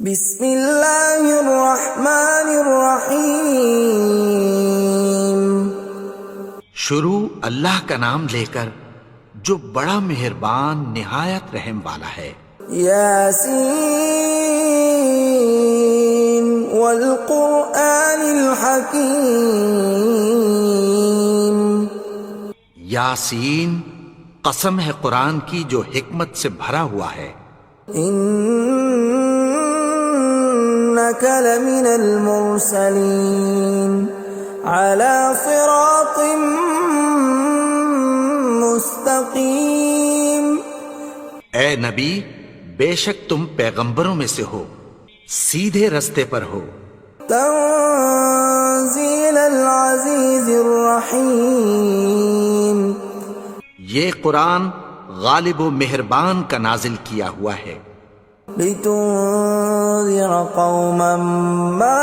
بسم اللہ الرحمن الرحیم۔ شروع اللہ کا نام لے کر جو بڑا مہربان نہایت رحم والا ہے۔ یاسین والقرآن الحکیم۔ یاسین، قسم ہے قرآن کی جو حکمت سے بھرا ہوا ہے۔ انک لمن المرسلین علی صراط مستقیم۔ اے نبی، بے شک تم پیغمبروں میں سے ہو، سیدھے رستے پر ہو۔ تنزیل العزیز الرحیم۔ یہ قرآن غالب و مہربان کا نازل کیا ہوا ہے۔ لتنذر قوما ما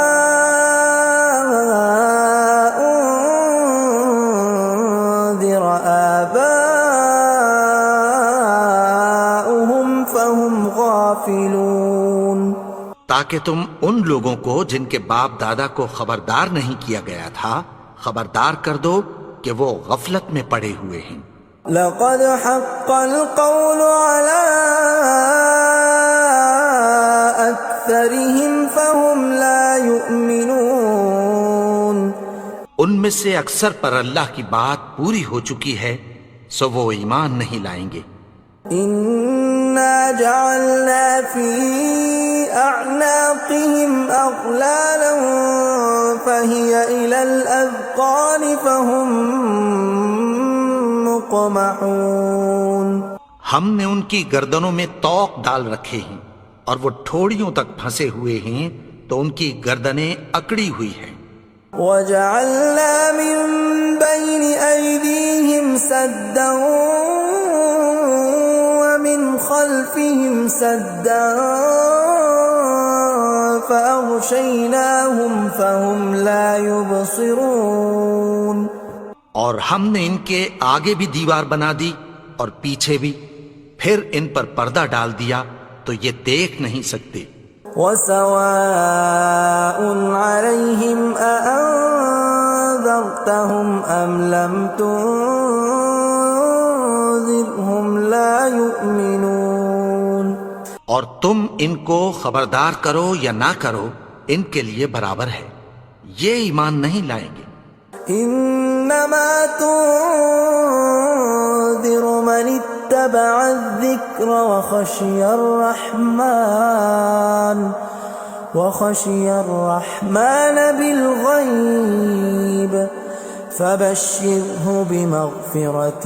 انذر آباؤهم فهم غافلون۔ تاکہ تم ان لوگوں کو جن کے باپ دادا کو خبردار نہیں کیا گیا تھا خبردار کر دو کہ وہ غفلت میں پڑے ہوئے ہیں۔ لقد حق القول على أكثرهم فهم لا يؤمنون۔ ان میں سے اکثر پر اللہ کی بات پوری ہو چکی ہے سو وہ ایمان نہیں لائیں گے۔ إنا جعلنا في أعناقهم أغلالا فهي إلى الأذقان فهم مقمحون۔ ہم نے ان کی گردنوں میں طوق ڈال رکھے ہیں اور وہ ٹھوڑیوں تک پھنسے ہوئے ہیں تو ان کی گردنیں اکڑی ہوئی ہیں۔ وجعلنا من بين أيديهم سدا ومن خلفهم سدا فأغشيناهم فهم لا يبصرون۔ اور ہم نے ان کے آگے بھی دیوار بنا دی اور پیچھے بھی، پھر ان پر پردہ ڈال دیا تو یہ دیکھ نہیں سکتے۔ وَسَوَاءٌ عَلَيْهِمْ أَأَنذَرْتَهُمْ أَمْ لَمْ تُنذِرْهُمْ لَا يُؤْمِنُونَ۔ اور تم ان کو خبردار کرو یا نہ کرو ان کے لیے برابر ہے، یہ ایمان نہیں لائیں گے۔ انما تنذر من اتبع الذکر وخشی الرحمن بالغیب فبشرہ بمغفرۃ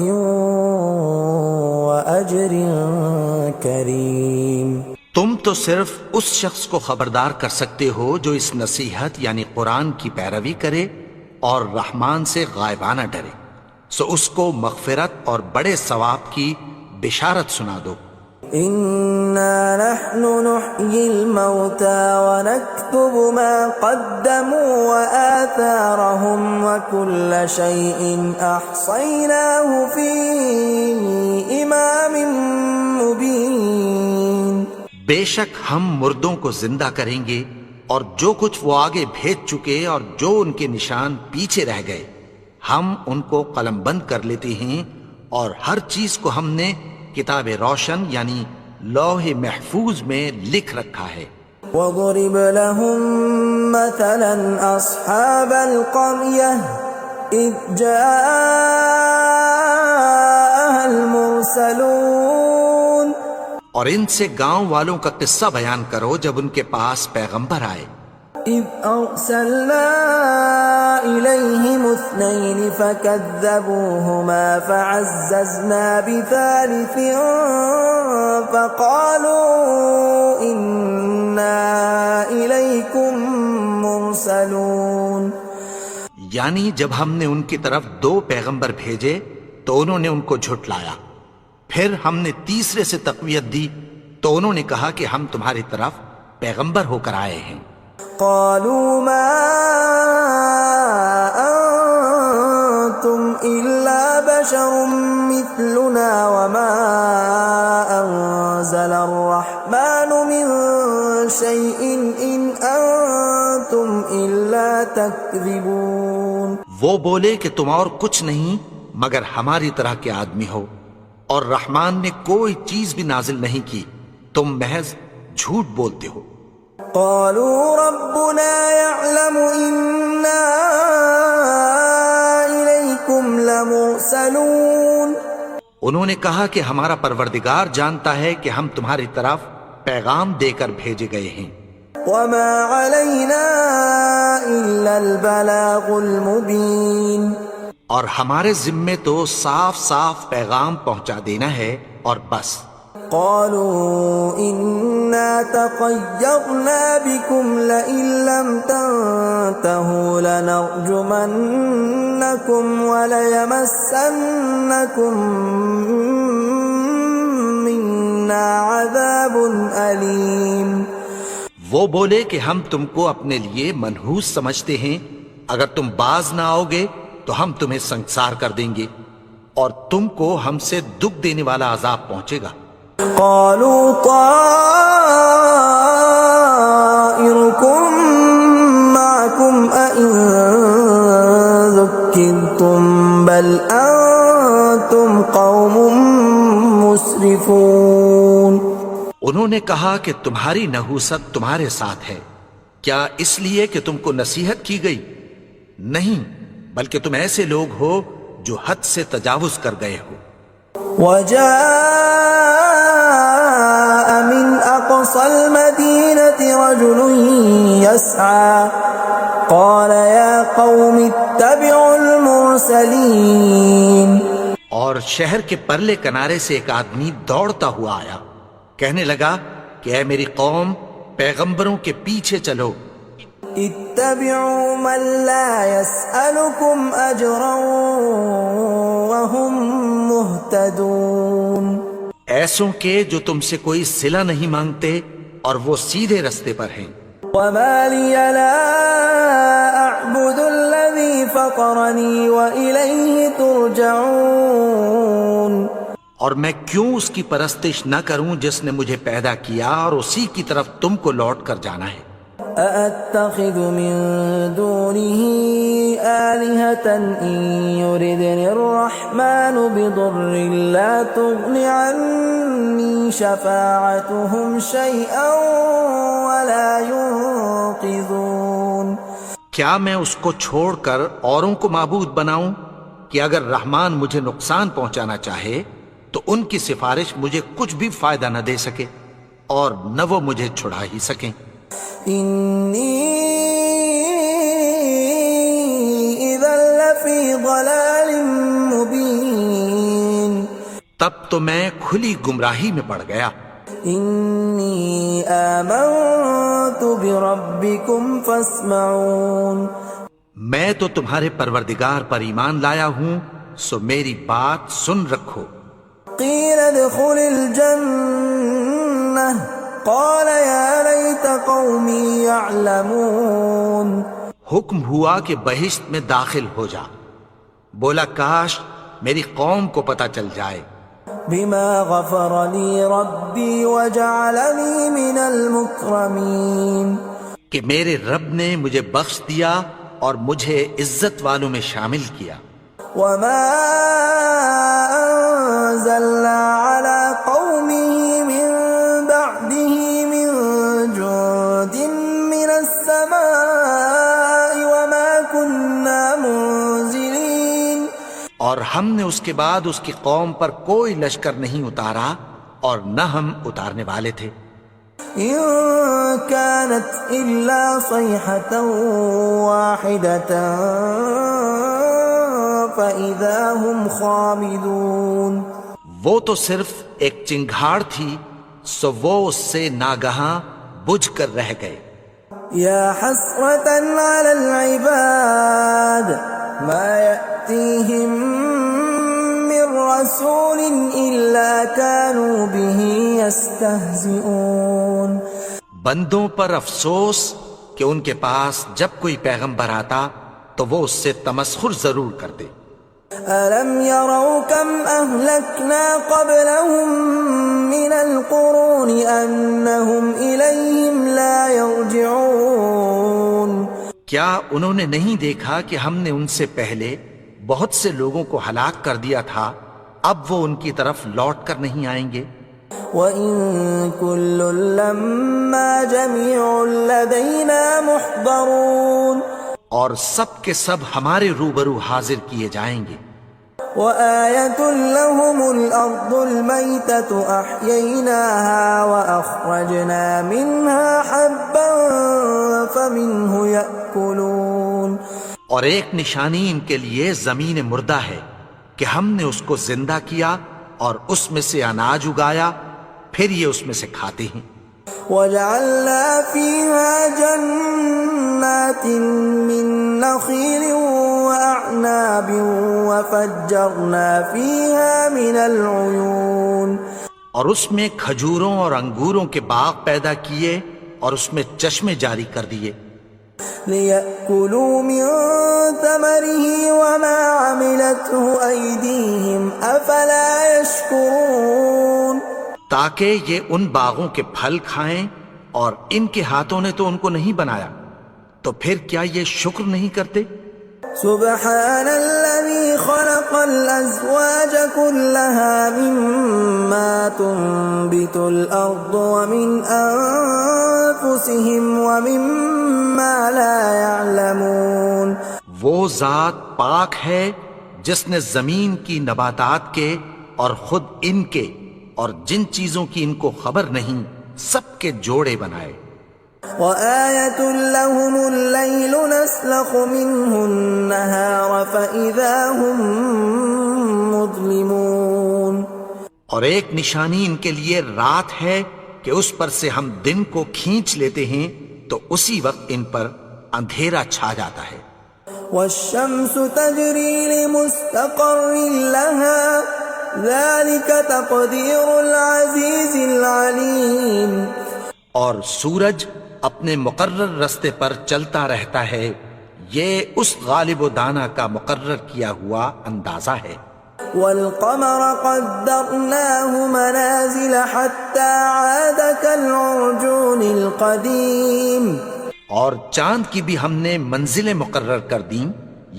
واجر کریم۔ تم تو صرف اس شخص کو خبردار کر سکتے ہو جو اس نصیحت یعنی قرآن کی پیروی کرے اور رحمان سے غائبانہ ڈرے، سو اس کو مغفرت اور بڑے ثواب کی بشارت سنا دو۔ انا نحن نحيي الموتى ونكتب ما قدموا وآثارهم وكل شيء احصيناه في امام مبين۔ بے شک ہم مردوں کو زندہ کریں گے اور جو کچھ وہ آگے بھیج چکے اور جو ان کے نشان پیچھے رہ گئے ہم ان کو قلم بند کر لیتے ہیں، اور ہر چیز کو ہم نے کتاب روشن یعنی لوح محفوظ میں لکھ رکھا ہے۔ وَضُرِبْ لَهُمْ مَثَلًا أَصْحَابَ الْقَرْيَةِ إِذْ جَاءَهَا الْمُرْسَلُونَ۔ اور ان سے گاؤں والوں کا قصہ بیان کرو جب ان کے پاس پیغمبر آئے۔ إِذْ أَرْسَلْنَا إِلَيْهِمُ اثْنَيْنِ فَكَذَّبُوهُمَا فَعَزَّزْنَا بِثَالِثٍ فَقَالُوا إِنَّا إِلَيْكُمْ مُرْسَلُونَ۔ یعنی جب ہم نے ان کی طرف 2 پیغمبر بھیجے تو انہوں نے ان کو جھٹلایا، پھر ہم نے تیسرے سے تقویت دی تو انہوں نے کہا کہ ہم تمہاری طرف پیغمبر ہو کر آئے ہیں۔ قالوا ما أنتم إلا بشر مثلنا وما أنزل الرحمن من شيء إن أنتم إلا تكذبون. وہ بولے کہ تم اور کچھ نہیں مگر ہماری طرح کے آدمی ہو، اور رحمان نے کوئی چیز بھی نازل نہیں کی، تم محض جھوٹ بولتے ہو. قالوا ربنا يعلم إنا إليكم لمرسلون. انہوں نے کہا کہ ہمارا پروردگار جانتا ہے کہ ہم تمہاری طرف پیغام دے کر بھیجے گئے ہیں. وما علينا إلا البلاغ المبين. اور ہمارے ذمے تو صاف صاف پیغام پہنچا دینا ہے اور بس. قالوا إنا تطيرنا بكم لئن لم تنتهوا لنرجمنكم وليمسنكم منا عذاب أليم. وہ بولے کہ ہم تم کو اپنے لیے منحوس سمجھتے ہیں، اگر تم باز نہ آؤ گے تو ہم تمہیں سنسار کر دیں گے اور تم کو ہم سے دکھ دینے والا عذاب پہنچے گا. قالوا طائركم معكم أئن ذكرتم بل أنتم قوم مسرفون. انہوں نے کہا کہ تمہاری نحوست تمہارے ساتھ ہے، کیا اس لیے کہ تم کو نصیحت کی گئی؟ نہیں، بلکہ تم ایسے لوگ ہو جو حد سے تجاوز کر گئے ہو. وجاء من أقصى المدينة رجل يسعى قال يا قوم اتبعوا المرسلين. اور شہر کے پرلے کنارے سے ایک آدمی دوڑتا ہوا آیا، کہنے لگا کہ اے میری قوم، پیغمبروں کے پیچھے چلو. اتبعوا من لا يسألكم أجرا وهم مهتدون. ایسوں کے جو تم سے کوئی صلہ نہیں مانگتے اور وہ سیدھے رستے پر ہیں. وما لي لا أعبد الذي فطرني وإليه ترجعون. اور میں کیوں اس کی پرستش نہ کروں جس نے مجھے پیدا کیا اور اسی کی طرف تم کو لوٹ کر جانا ہے. أأتخذ من دونه آلهة إن يردني الرحمن بضر لا تغن عني شفاعتهم شيئا ولا ينقذون. کیا میں اس کو چھوڑ کر اوروں کو معبود بناؤں کہ اگر رحمان مجھے نقصان پہنچانا چاہے تو ان کی سفارش مجھے کچھ بھی فائدہ نہ دے سکے اور نہ وہ مجھے چھڑا ہی سکیں. إني إذا لفي ضلال مبين. تب تو میں کھلی گمراہی میں پڑ گیا. إني آمنت بربكم فاسمعون. میں تو تمہارے پروردگار پر ایمان لایا ہوں، سو میری بات سن رکھو. قيل ادخل الجنة قال يا ليت قومي يعلمون. حکم ہوا کہ بہشت میں داخل ہو جا. بولا کاش میری قوم کو پتہ چل جائے. بما غفر لي ربي وجعلني من المكرمين. کہ میرے رب نے مجھے بخش دیا اور مجھے عزت والوں میں شامل کیا. وما أنزلنا على قومه من بعده من جند من السماء وما كنا منزلين. اور ہم نے اس کے بعد اس کی قوم پر کوئی لشکر نہیں اتارا اور نہ ہم اتارنے والے تھے. إن كانت إلا صيحة واحدة فإذا هم خامدون. وہ تو صرف ایک چنگھاڑ تھی، سو وہ اس سے ناگہاں بجھ کر رہ گئے. يا حسرة على العباد ما يأتيهم من رسول إلا كانوا به يستهزئون. بندوں پر افسوس کہ ان کے پاس جب کوئی پیغمبر آتا تو وہ اس سے تمسخر ضرور کرتے. ألم يروا كم أهلكنا قبلهم من القرون أنهم إليهم لا يرجعون کیا انہوں نے نہیں دیکھا کہ ہم نے ان سے پہلے بہت سے لوگوں کو ہلاک کر دیا تھا، اب وہ ان کی طرف لوٹ کر نہیں آئیں گے؟ وَإِن كُلٌّ لَمَّا جَمِيعٌ لَدَيْنَا مُحْضَرُونَ اور سب کے سب ہمارے روبرو حاضر کیے جائیں گے۔ وَآيَةٌ لَهُمُ الْأَرْضُ الْمَيْتَةُ أَحْيَيْنَاهَا وَأَخْرَجْنَا مِنْهَا حَبًّا فَمِنْهُ يَأْكُلُونَ اور ایک نشانی ان کے لیے زمین مردہ ہے کہ ہم نے اس کو زندہ کیا اور اس میں سے اناج اگایا، پھر یہ اس میں سے کھاتے ہیں۔ وَجَعَلْنَا فِيهَا جَنَّاتٍ مِّن نَّخِيلٍ وَأَعْنَابٍ وَفَجَّرْنَا فِيهَا مِنَ الْعُيُونِ اور اس میں کھجوروں اور انگوروں کے باغ پیدا کیے اور اس میں چشمے جاری کر دیے، لِيَأْكُلُوا مِن ثَمَرِهِ وَمَا عَمِلَتْهُ أَيْدِيهِمْ أَفَلَا يَشْكُرُونَ تاکہ یہ ان باغوں کے پھل کھائیں، اور ان کے ہاتھوں نے تو ان کو نہیں بنایا، تو پھر کیا یہ شکر نہیں کرتے؟ سبحان الذي خلق الأزواج كلها مما تنبت الأرض ومن أنفسهم ومما لا يعلمون وہ ذات پاک ہے جس نے زمین کی نباتات کے اور خود ان کے اور جن چیزوں کی ان کو خبر نہیں سب کے جوڑے بنائے۔ وَآيَةٌ لَهُمُ اللَّيْلُ نَسْلَخُ مِنْهُ النَّهَارَ فَإِذَا هُمْ مُظْلِمُونَ اور ایک نشانی ان کے لیے رات ہے کہ اس پر سے ہم دن کو کھینچ لیتے ہیں تو اسی وقت ان پر اندھیرا چھا جاتا ہے۔ وَالشَّمْسُ تَجْرِي لِمُسْتَقَرٍّ لَهَا ذَلِكَ تَقْدِيرُ الْعَزِيزِ الْعَلِيمِ اور سورج اپنے مقرر رستے پر چلتا رہتا ہے، یہ اس غالب و دانا کا مقرر کیا ہوا اندازہ ہے۔ وَالْقَمَرَ قَدَّرْنَاهُ مَنَازِلَ حَتَّى عَادَ كَالْعُرْجُونِ الْقَدِيمِ اور چاند کی بھی ہم نے منزلیں مقرر کر دیں،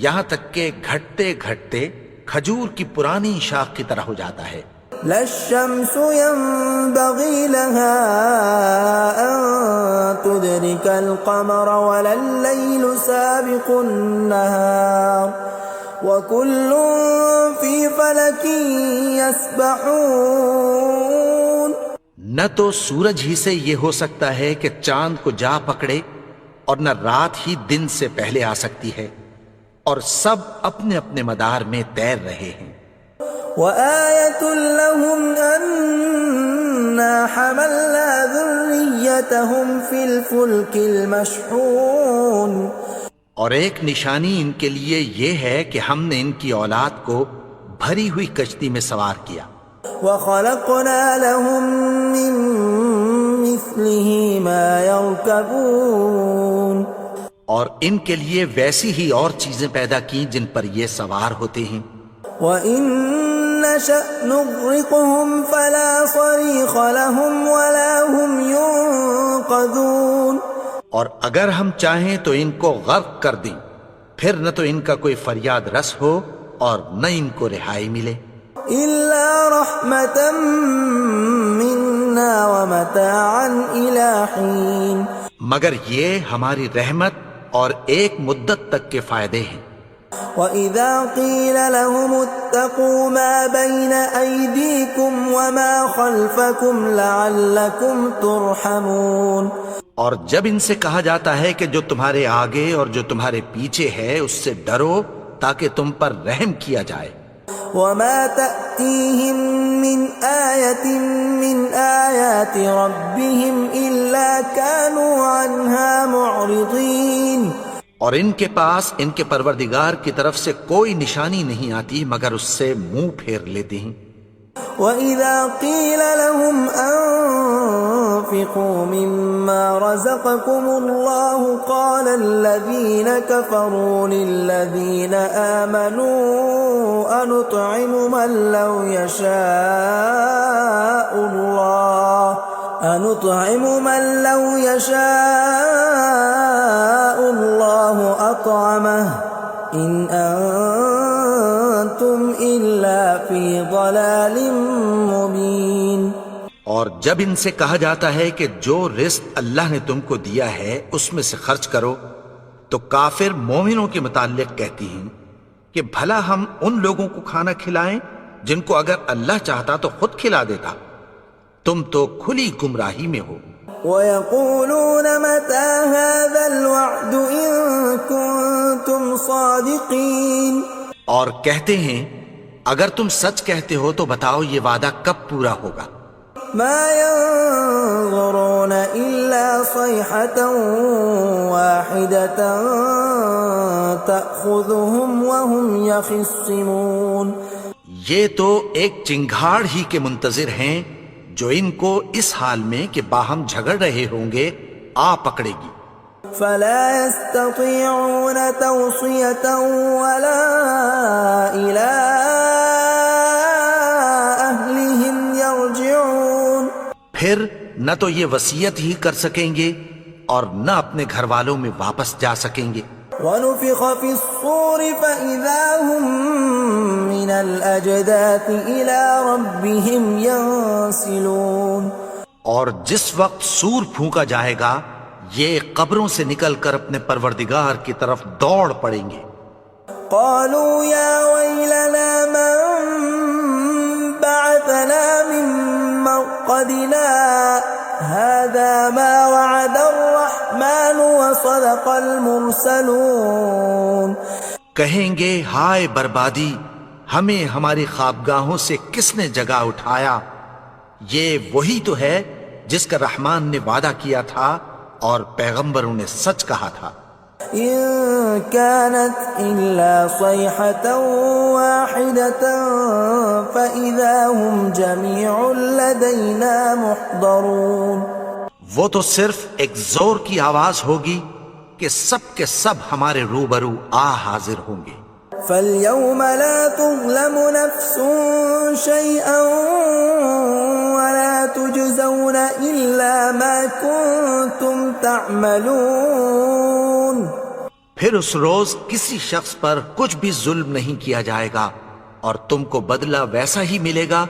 یہاں تک کہ گھٹتے گھٹتے کھجور کی پرانی شاخ کی طرح ہو جاتا ہے۔ لا الشمس ينبغي لها أن تدرك القمر ولا الليل سابق النهار وكل في فلك يسبحون نہ تو سورج ہی سے یہ ہو سکتا ہے کہ چاند کو جا پکڑے، اور نہ رات ہی دن سے پہلے آ سکتی ہے، اور سب اپنے اپنے مدار میں تیر رہے ہیں۔ وَآيَةٌ لَهُمْ أَنَّا حَمَلْنَا ذُرِّيَّتَهُمْ فِي الْفُلْكِ الْمَشْحُونِ اور ایک نشانی ان کے لیے یہ ہے کہ ہم نے ان کی اولاد کو بھری ہوئی کشتی میں سوار کیا۔ وَخَلَقْنَا لَهُم مِّن مِّثْلِهِ مَا يَرْكَبُونَ اور ان کے لیے ویسی ہی اور چیزیں پیدا کی جن پر یہ سوار ہوتے ہیں۔ وَإِن نَّشَأْ نُغْرِقْهُمْ فَلَا صَرِيخَ لَهُمْ وَلَا هُمْ يُنقَذُونَ اور اگر ہم چاہیں تو ان کو غرق کر دیں، پھر نہ تو ان کا کوئی فریاد رس ہو اور نہ ان کو رہائی ملے۔ إِلَّا رَحْمَةً مِّنَّا وَمَتَاعًا إِلَىٰ حِينٍ مگر یہ ہماری رحمت اور ایک مدت تک کے فائدے ہیں۔ وَإِذَا قِيلَ لَهُمُ اتَّقُوا مَا بَيْنَ أَيْدِيكُمْ وَمَا خَلْفَكُمْ لَعَلَّكُمْ تُرْحَمُونَ اور جب ان سے کہا جاتا ہے کہ جو تمہارے آگے اور جو تمہارے پیچھے ہے اس سے ڈرو تاکہ تم پر رحم کیا جائے۔ وَمَا تَأْتِيهِم مِّنْ آيَةٍ مِّنْ آيَاتِ رَبِّهِمْ إِلَّا كَانُوا عَنْهَا مُعْرِضِينَ اور ان کے پاس ان کے پروردگار کی طرف سے کوئی نشانی نہیں آتی مگر اس سے منہ پھیر لیتے ہیں۔ وَإِذَا قِيلَ لَهُمْ أَنفِقُوا مِمَّا رَزَقَكُمُ اللَّهُ قَالَ الَّذِينَ كَفَرُوا لِلَّذِينَ آمَنُوا أَنُطْعِمُ مَن لَّوْ يَشَاءُ اللَّهُ أَطْعَمَهُ إِنْ أَنتُمْ إِلَّا فِي ضَلَالٍ مُبِينٍ۔ اور جب ان سے کہا جاتا ہے کہ جو رزق اللہ نے تم کو دیا ہے اس میں سے خرچ کرو، تو کافر مومنوں کے متعلق کہتی ہیں کہ بھلا ہم ان لوگوں کو کھانا کھلائیں جن کو اگر اللہ چاہتا تو خود کھلا دیتا، تم تو کھلی گمراہی میں ہو۔ وَيَقُولُونَ مَتَى هَذَا الْوَعْدُ إِن كُنتُمْ صَادِقِينَ، اور کہتے ہیں اگر تم سچ کہتے ہو تو بتاؤ یہ وعدہ کب پورا ہوگا۔ مَا يَنظُرُونَ إِلَّا صَيْحَةً وَاحِدَةً تَأْخُذُهُمْ وَهُمْ يَخِصِّمُونَ، یہ تو ایک چنگھاڑ ہی کے منتظر ہیں جو ان کو اس حال میں کہ باہم جھگڑ رہے ہوں گے آ پکڑے گی۔ فَلَا يَسْتَطِيعُونَ تَوْصِيَةً وَلَا إِلَىٰ أَهْلِهِمْ يَرْجِعُونَ، پھر نہ تو یہ وصیت ہی کر سکیں گے اور نہ اپنے گھر والوں میں واپس جا سکیں گے۔ وَنُفِخَ فِي الصُّورِ فَإِذَا هُم مِّنَ الْأَجْدَاثِ إِلَىٰ رَبِّهِمْ يَنسِلُونَ، اور جس وقت سور پھونکا جائے گا یہ قبروں سے نکل کر اپنے پروردگار کی طرف دوڑ پڑیں گے۔ قَالُوا يَا وَيْلَنَا مَن بَعَثَنَا مِن مَّرْقَدِنَا هَٰذَا مَا وَعَدَ الرَّحْمَٰنُ وَصَدَقَ الْمُرْسَلُونَ، کہیں گے ہائے بربادی، ہمیں ہماری خوابگاہوں سے کس نے جگا اٹھایا، یہ وہی تو ہے جس کا رحمان نے وعدہ کیا تھا اور پیغمبروں نے سچ کہا تھا۔ إِن كَانَتْ إِلَّا صَيْحَةً وَاحِدَةً فَإِذَا هُمْ جَمِيعٌ لَّدَيْنَا مُحْضَرُونَ، وہ تو صرف ایک زور کی آواز ہوگی کہ سب کے سب ہمارے روبرو حاضر ہوں گے۔ فَالْيَوْمَ لَا تُظْلَمُ نَفْسٌ شَيْئًا وَلَا تُجْزَوْنَ إِلَّا مَا كُنتُمْ تَعْمَلُونَ، پھر اس روز کسی شخص پر کچھ بھی ظلم نہیں کیا جائے گا اور تم کو بدلہ ویسا ہی ملے گا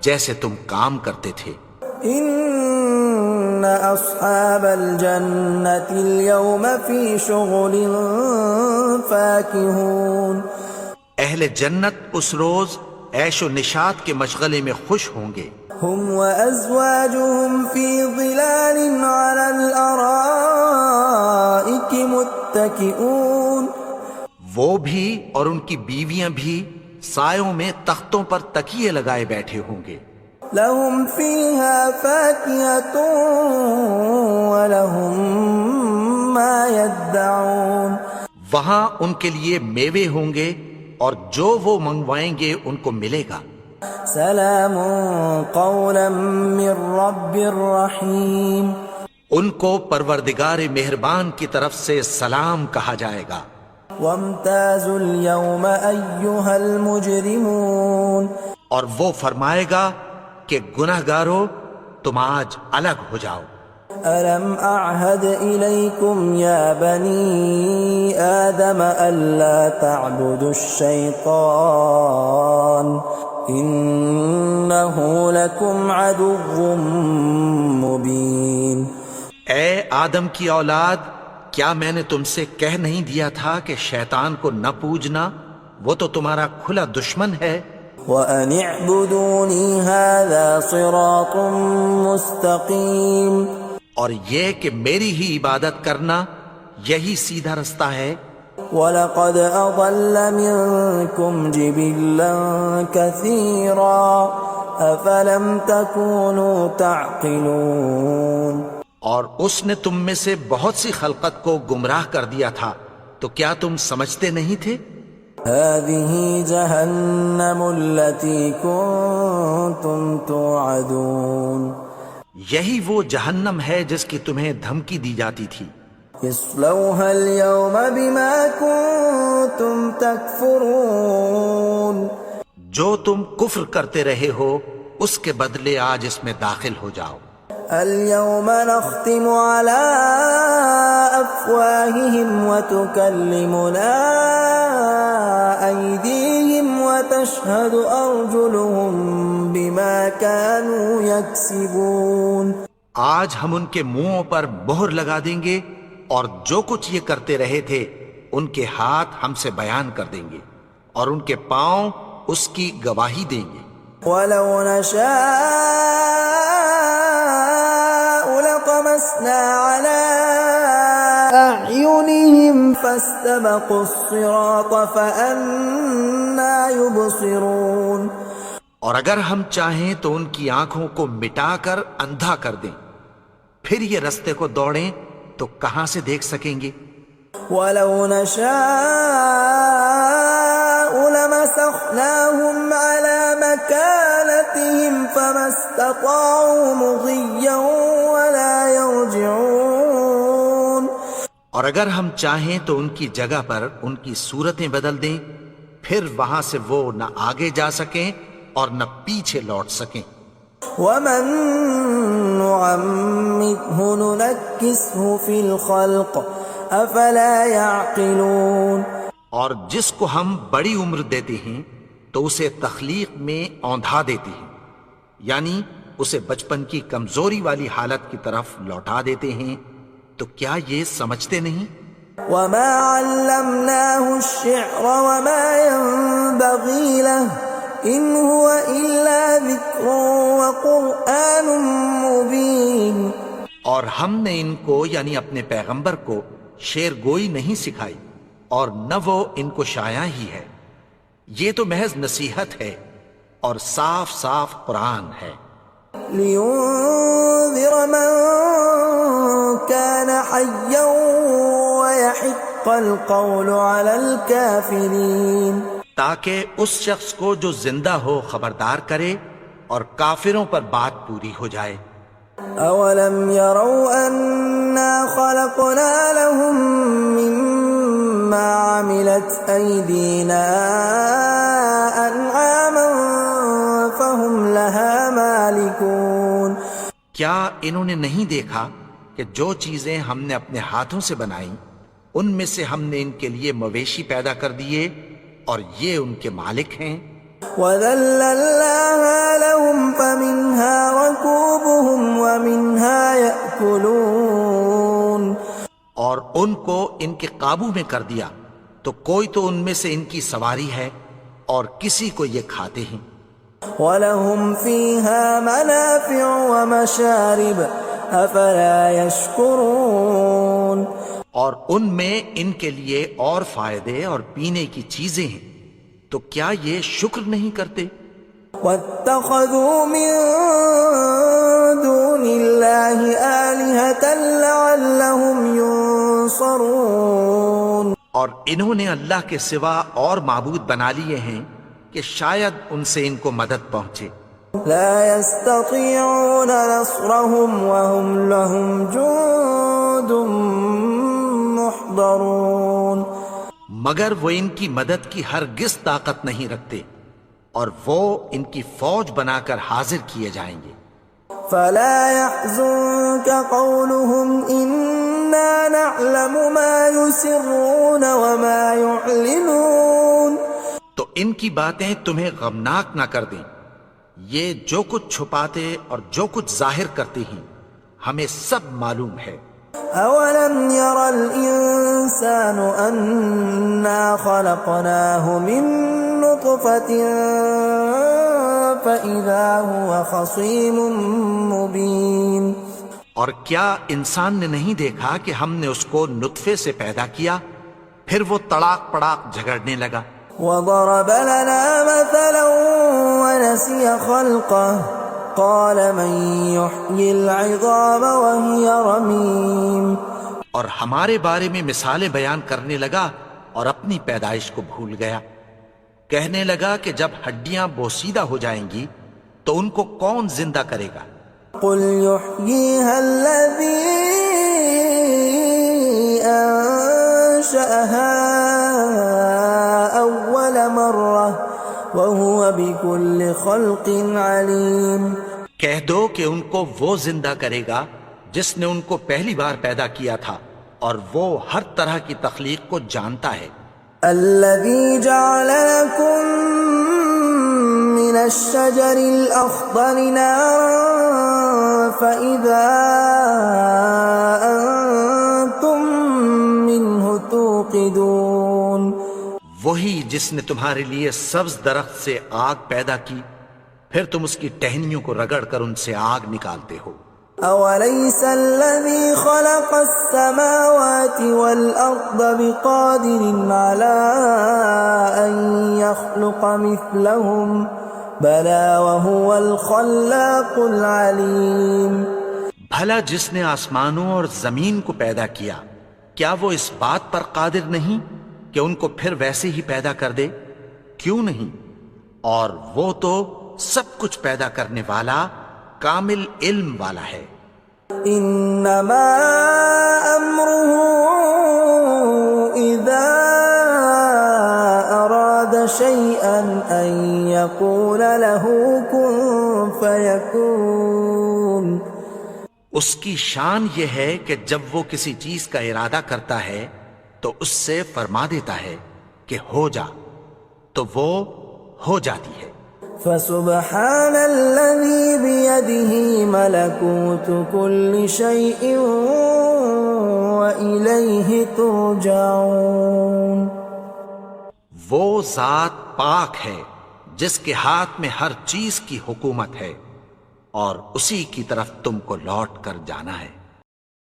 جیسے تم کام کرتے تھے۔ إِنَّ أَصْحَابَ الْجَنَّةِ الْيَوْمَ فِي شُغُلٍ فَاكِهُونَ، اہل جنت اس روز عیش و نشاط کے مشغلے میں خوش ہوں گے۔ هُمْ وَأَزْوَاجُهُمْ فِي ظِلَالٍ عَلَى الْأَرَائِكِ مُتَّكِئُونَ، وہ بھی اور ان کی بیویاں بھی سایوں میں تختوں پر تکیے لگائے بیٹھے ہوں گے۔ لَهُمْ فِيهَا فَاكِهَةٌ وَلَهُمْ مَا يَدَّعُونَ، وہاں ان کے لیے میوے ہوں گے اور جو وہ منگوائیں گے ان کو ملے گا۔ سلام قولا من رب رحیم، ان کو پروردگار مہربان کی طرف سے سلام کہا جائے گا۔ وامتازوا اليوم ایھا المجرمون، اور وہ فرمائے گا کہ گنہگارو تم آج الگ ہو جاؤ۔ ألم أعهد إليكم يا بني آدم ألا تعبدوا الشيطان إنه لكم عدو مبين۔ اے آدم کی اولاد، کیا میں نے تم سے کہہ نہیں دیا تھا کہ شیطان کو نہ پوجنا، وہ تو تمہارا کھلا دشمن ہے۔ وَأَنِ اعْبُدُونِي هَذَا صِرَاطٌ مُسْتَقِيمٌ، اور یہ کہ میری ہی عبادت کرنا یہی سیدھا رستہ ہے۔ وَلَقَدْ أَضَلَّ مِنكُمْ جِبِلًّا كَثِيرًا أَفَلَمْ تَكُونُوا تَعْقِلُونَ، اور اس نے تم میں سے بہت سی خلقت کو گمراہ کر دیا تھا، تو کیا تم سمجھتے نہیں تھے؟ هَذِهِ جَهَنَّمُ الَّتِي كُنتُمْ كنتم توعدون یہی وہ جہنم ہے جس کی تمہیں دھمکی دی جاتی تھی. اصلوها اليوم بما كنتم تكفرون جو تم کفر کرتے رہے ہو اس کے بدلے آج اس میں داخل ہو جاؤ. اليوم نختم على أفواههم وتكلمنا أيديهم وتشهد أرجلهم بما كانوا يكسبون. آج ہم ان کے منہوں پر مہر لگا دیں گے اور جو کچھ یہ کرتے رہے تھے ان کے ہاتھ ہم سے بیان کر دیں گے اور ان کے پاؤں اس کی گواہی دیں گے. وَلَوْ نَشَاءُ لَطَمَسْنَا عَلَىٰ أَعْيُنِهِمْ فَاسْتَبَقُوا الصِّرَاطَ فَأَنَّىٰ يُبْصِرُونَ. اور اگر ہم چاہیں تو ان کی آنکھوں کو مٹا کر اندھا کر دیں، پھر یہ رستے کو دوڑیں تو کہاں سے دیکھ سکیں گے. وَلَوْ نَشَاءُ لَمَسَخْنَاهُمْ عَلَىٰ مَكَانَتِهِمْ فَمَا اسْتَطَاعُوا مُضِيًّا وَلَا يَرْجِعُونَ. اور اگر ہم چاہیں تو ان کی جگہ پر ان کی صورتیں بدل دیں، پھر وہاں سے وہ نہ آگے جا سکیں اور نہ پیچھے لوٹ سکیں. وَمَن نُّعَمِّرْهُ نُنَكِّسْهُ فِي الْخَلْقِ أَفَلَا يَعْقِلُونَ. اور جس کو ہم بڑی عمر دیتے ہیں تو اسے تخلیق میں اوندھا دیتے ہیں، یعنی اسے بچپن کی کمزوری والی حالت کی طرف لوٹا دیتے ہیں. تو کیا یہ سمجھتے نہیں؟ وَمَا عَلَّمْنَاهُ الشِّعْرَ وَمَا يَنبَغِي لَهُ إِنْ هُوَ إِلَّا ذِكْرٌ وَقُرْآنٌ مُبِينٌ. اور ہم نے ان کو یعنی اپنے پیغمبر کو شعر گوئی نہیں سکھائی اور نہ وہ ان کو شایع ہی ہے، یہ تو محض نصیحت ہے اور صاف صاف قرآن ہے. لِيُنذِرَ مَن كَانَ حَيًّا وَيَحِقَّ الْقَوْلُ عَلَى الْكَافِرِينَ. تاکہ اس شخص کو جو زندہ ہو خبردار کرے اور کافروں پر بات پوری ہو جائے. أَوَلَمْ يَرَوْا أَنَّا خَلَقْنَا لَهُم مِّمَّا عَمِلَتْ أَيْدِينَا أَنْعَامًا فَهُمْ لَهَا مَالِكُونَ. کیا انہوں نے نہیں دیکھا کہ جو چیزیں ہم نے اپنے ہاتھوں سے بنائیں ان میں سے ہم نے ان کے لیے مویشی پیدا کر دیے اور یہ ان کے مالک ہیں. وَذَلَّلْنَاهَا لَهُمْ فَمِنْهَا رَكُوبُهُمْ وَمِنْهَا يَأْكُلُونَ. اور ان کو ان کے قابو میں کر دیا تو کوئی تو ان میں سے ان کی سواری ہے اور کسی کو یہ کھاتے ہیں. وَلَهُمْ فِيهَا مَنَافِعُ وَمَشَارِبُ أَفَلَا يَشْكُرُونَ. اور ان میں ان کے لیے اور فائدے اور پینے کی چیزیں ہیں، تو کیا یہ شکر نہیں کرتے؟ وَاتَّخَذُوا مِن دُونِ اللَّهِ آلِهَةً لَعَلَّهُمْ يُنصَرُونَ. اور انہوں نے اللہ کے سوا اور معبود بنا لیے ہیں کہ شاید ان سے ان کو مدد پہنچے. لَا يَسْتَطِيعُونَ نَصْرَهُمْ وَهُمْ لَهُمْ جُندٌ محضرون. مگر وہ ان کی مدد کی ہرگز طاقت نہیں رکھتے اور وہ ان کی فوج بنا کر حاضر کیے جائیں گے. فَلَا يَحْزُنكَ قَوْلُهُمْ إِنَّا نَعْلَمُ مَا يُسِرُّونَ وَمَا يُعْلِنُونَ. تو ان کی باتیں تمہیں غمناک نہ کر دیں، یہ جو کچھ چھپاتے اور جو کچھ ظاہر کرتے ہیں ہمیں سب معلوم ہے. أَوَلَمْ يَرَ الْإِنسَانُ أَنَّا خَلَقْنَاهُ مِن نُّطْفَةٍ فَإِذَا هُوَ خَصِيمٌ مُّبِينٌ. اور کیا انسان نے نہیں دیکھا کہ ہم نے اس کو نطفے سے پیدا کیا پھر وہ تڑاک پڑاک جھگڑنے لگا. وَضَرَبَ لَنَا مَثَلًا وَنَسِيَ خَلْقَهُ قَالَ مَن يُحْيِي الْعِظَامَ وَهِيَ رَمِيمٌ. اور ہمارے بارے میں مثالیں بیان کرنے لگا اور اپنی پیدائش کو بھول گیا. کہنے لگا کہ جب ہڈیاں بوسیدہ ہو جائیں گی تو ان کو کون زندہ کرے گا؟ قل يحييها الذي أنشأها أول مرة وهو بكل خلق عليم۔ کہہ دو کہ ان کو وہ زندہ کرے گا جس نے ان کو پہلی بار پیدا کیا تھا، اور وہ ہر طرح کی تخلیق کو جانتا ہے۔ الذي جعل لكم من الشجر الأخضر نارا فإذا أنتم منه توقدون۔ وہی جس نے تمہارے لیے سبز درخت سے آگ پیدا کی، پھر تم اس کی ٹہنیوں کو رگڑ کر ان سے آگ نکالتے ہو۔ أوليس الذي خلق السماوات والأرض بقادر على أن يخلق مثلهم بلى وهو الخلاق العليم۔ بھلا جس نے آسمانوں اور زمین کو پیدا کیا، کیا وہ اس بات پر قادر نہیں کہ ان کو پھر ویسے ہی پیدا کر دے؟ کیوں نہیں؟ اور وہ تو سب کچھ پیدا کرنے والا، کامل علم والا ہے۔ انما امره اذا اراد شيئا ان يقول له كن فيكون۔ اس کی شان یہ ہے کہ جب وہ کسی چیز کا ارادہ کرتا ہے تو اس سے فرما دیتا ہے کہ ہو جا، تو وہ ہو جاتی ہے۔ فسبحان الذي بيده ملكوت كل شيء وإليه ترجعون۔ وہ ذات پاک ہے جس کے ہاتھ میں ہر چیز کی حکومت ہے، اور اسی کی طرف تم کو لوٹ کر جانا ہے۔